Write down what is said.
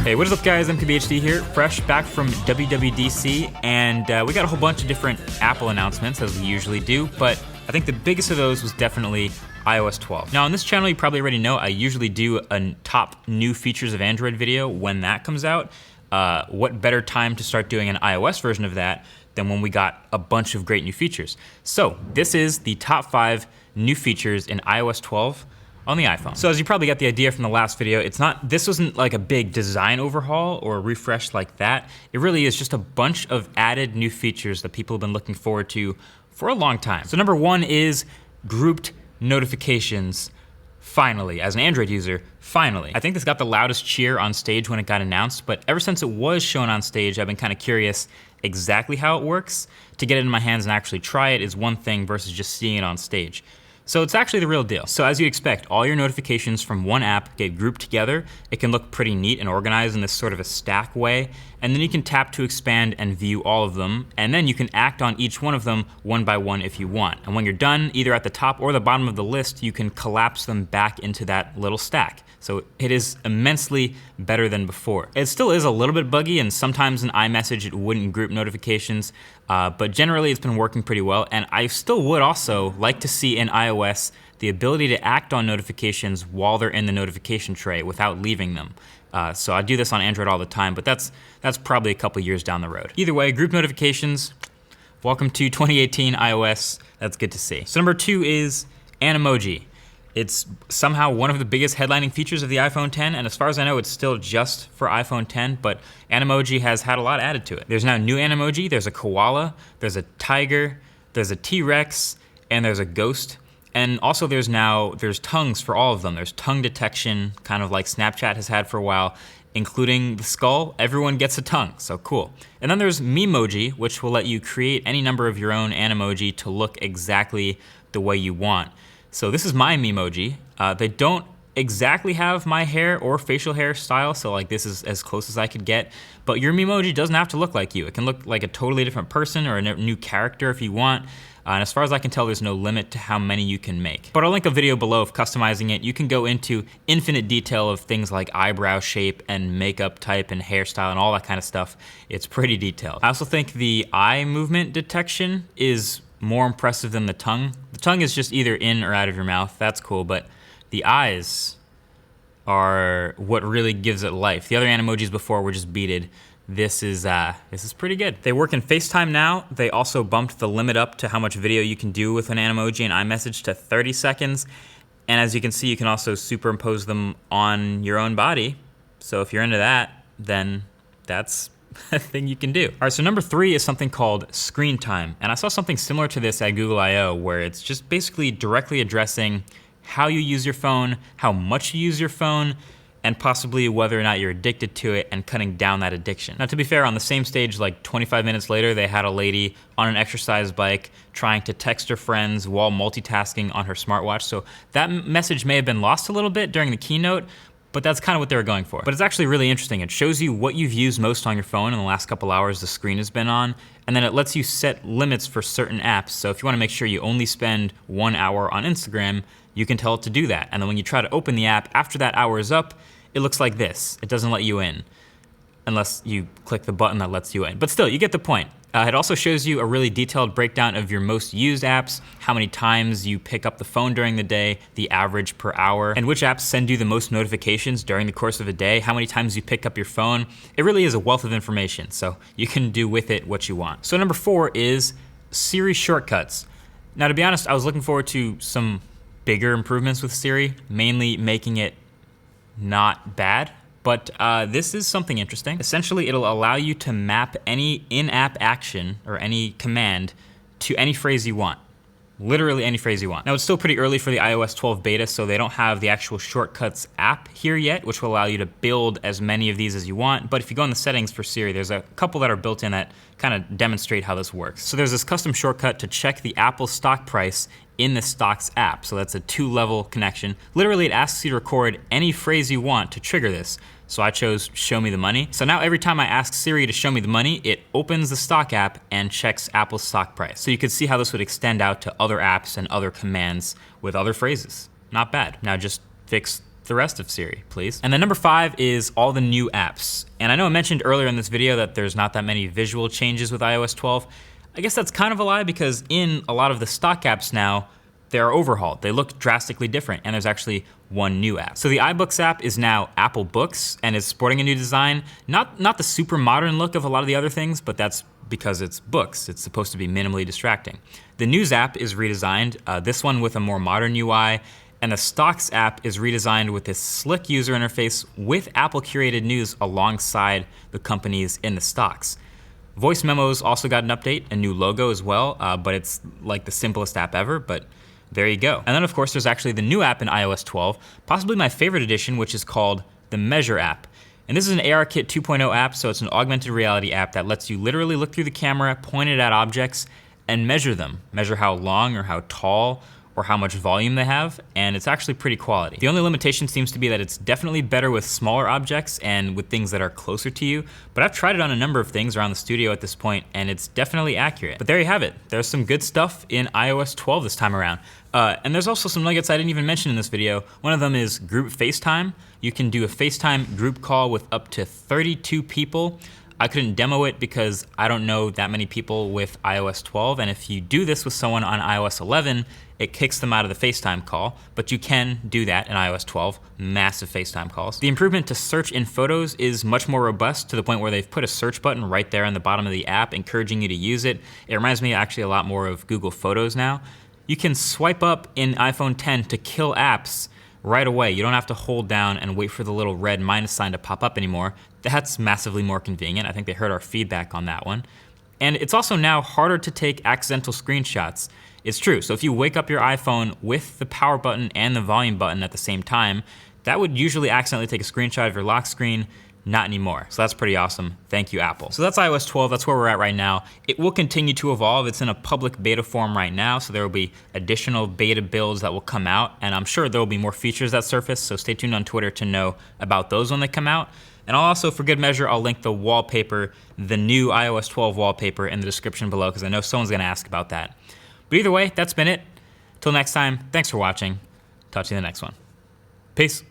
Hey, what is up guys, MKBHD here, fresh back from WWDC, and we got a whole bunch of different Apple announcements as we usually do, but I think the biggest of those was definitely iOS 12. Now on this channel, you probably already know, I usually do a top new features of Android video when that comes out. What better time to start doing an iOS version of that than when we got a bunch of great new features. So this is the top 5 new features in iOS 12 on the iPhone. So as you probably got the idea from the last video, this wasn't like a big design overhaul or a refresh like that. It really is just a bunch of added new features that people have been looking forward to for a long time. So number 1 is grouped notifications. Finally, as an Android user, finally. I think this got the loudest cheer on stage when it got announced, but ever since it was shown on stage, I've been kind of curious exactly how it works. To get it in my hands and actually try it is one thing versus just seeing it on stage. So it's actually the real deal. So as you'd expect, all your notifications from one app get grouped together. It can look pretty neat and organized in this sort of a stack way. And then you can tap to expand and view all of them. And then you can act on each one of them one by one if you want. And when you're done, either at the top or the bottom of the list, you can collapse them back into that little stack. So it is immensely better than before. It still is a little bit buggy, and sometimes in iMessage it wouldn't group notifications, but generally it's been working pretty well. And I still would also like to see in iOS the ability to act on notifications while they're in the notification tray without leaving them. So I do this on Android all the time, but that's probably a couple years down the road. Either way, group notifications, welcome to 2018 iOS, that's good to see. So number 2 is Emoji. It's somehow one of the biggest headlining features of the iPhone 10, and as far as I know, it's still just for iPhone 10, but Emoji has had a lot added to it. There's now new Emoji, there's a koala, there's a tiger, there's a T-Rex, and there's a ghost. And also there's tongues for all of them. There's tongue detection, kind of like Snapchat has had for a while, including the skull. Everyone gets a tongue, so cool. And then there's Memoji, which will let you create any number of your own Emoji to look exactly the way you want. So this is my Memoji. They don't exactly have my hair or facial hair style, so like this is as close as I could get. But your Memoji doesn't have to look like you. It can look like a totally different person or a new character if you want. And as far as I can tell, there's no limit to how many you can make. But I'll link a video below of customizing it. You can go into infinite detail of things like eyebrow shape and makeup type and hairstyle and all that kind of stuff. It's pretty detailed. I also think the eye movement detection is more impressive than the tongue. The tongue is just either in or out of your mouth. That's cool, but the eyes are what really gives it life. The other Emojis before were just beaded. This is pretty good. They work in FaceTime now. They also bumped the limit up to how much video you can do with an Emoji in iMessage to 30 seconds. And as you can see, you can also superimpose them on your own body. So if you're into that, then that's a thing you can do. All right, so number 3 is something called screen time. And I saw something similar to this at Google I/O, where it's just basically directly addressing how you use your phone, how much you use your phone, and possibly whether or not you're addicted to it and cutting down that addiction. Now to be fair, on the same stage, like 25 minutes later, they had a lady on an exercise bike trying to text her friends while multitasking on her smartwatch. So that message may have been lost a little bit during the keynote, but that's kind of what they were going for. But it's actually really interesting. It shows you what you've used most on your phone in the last couple hours the screen has been on, and then it lets you set limits for certain apps. So if you wanna make sure you only spend 1 hour on Instagram, you can tell it to do that. And then when you try to open the app after that hour is up, it looks like this. It doesn't let you in unless you click the button that lets you in. But still, you get the point. It also shows you a really detailed breakdown of your most used apps, how many times you pick up the phone during the day, the average per hour, and which apps send you the most notifications during the course of a day, how many times you pick up your phone. It really is a wealth of information, so you can do with it what you want. So number 4 is Siri shortcuts. Now to be honest, I was looking forward to some bigger improvements with Siri, mainly making it not bad. But this is something interesting. Essentially, it'll allow you to map any in-app action or any command to any phrase you want. Literally any phrase you want. Now, it's still pretty early for the iOS 12 beta, so they don't have the actual Shortcuts app here yet, which will allow you to build as many of these as you want. But if you go in the settings for Siri, there's a couple that are built in that kind of demonstrate how this works. So there's this custom shortcut to check the Apple stock price in the Stocks app. So that's a 2-level connection. Literally, it asks you to record any phrase you want to trigger this. So I chose show me the money. So now every time I ask Siri to show me the money, it opens the stock app and checks Apple's stock price. So you could see how this would extend out to other apps and other commands with other phrases. Not bad. Now just fix the rest of Siri, please. And then number 5 is all the new apps. And I know I mentioned earlier in this video that there's not that many visual changes with iOS 12. I guess that's kind of a lie because in a lot of the stock apps now, they're overhauled. They look drastically different, and there's actually one new app. So the iBooks app is now Apple Books and is sporting a new design. Not the super modern look of a lot of the other things, but that's because it's books. It's supposed to be minimally distracting. The News app is redesigned, this one with a more modern UI, and the Stocks app is redesigned with this slick user interface with Apple curated news alongside the companies in the stocks. Voice Memos also got an update, a new logo as well, but it's like the simplest app ever, but there you go. And then of course there's actually the new app in iOS 12, possibly my favorite edition, which is called the Measure app. And this is an ARKit 2.0 app, so it's an augmented reality app that lets you literally look through the camera, point it at objects, and measure them. Measure how long or how tall or how much volume they have, and it's actually pretty quality. The only limitation seems to be that it's definitely better with smaller objects and with things that are closer to you, but I've tried it on a number of things around the studio at this point, and it's definitely accurate. But there you have it. There's some good stuff in iOS 12 this time around. And there's also some nuggets I didn't even mention in this video. One of them is group FaceTime. You can do a FaceTime group call with up to 32 people. I couldn't demo it because I don't know that many people with iOS 12, and if you do this with someone on iOS 11, it kicks them out of the FaceTime call, but you can do that in iOS 12, massive FaceTime calls. The improvement to search in Photos is much more robust to the point where they've put a search button right there on the bottom of the app, encouraging you to use it. It reminds me actually a lot more of Google Photos now. You can swipe up in iPhone 10 to kill apps right away. You don't have to hold down and wait for the little red minus sign to pop up anymore. That's massively more convenient. I think they heard our feedback on that one. And it's also now harder to take accidental screenshots. It's true, so if you wake up your iPhone with the power button and the volume button at the same time, that would usually accidentally take a screenshot of your lock screen. Not anymore. So that's pretty awesome. Thank you, Apple. So that's iOS 12, that's where we're at right now. It will continue to evolve. It's in a public beta form right now, so there will be additional beta builds that will come out, and I'm sure there will be more features that surface, so stay tuned on Twitter to know about those when they come out. And I'll also, for good measure, I'll link the wallpaper, the new iOS 12 wallpaper in the description below, because I know someone's gonna ask about that. But either way, that's been it. Till next time, thanks for watching. Talk to you in the next one. Peace.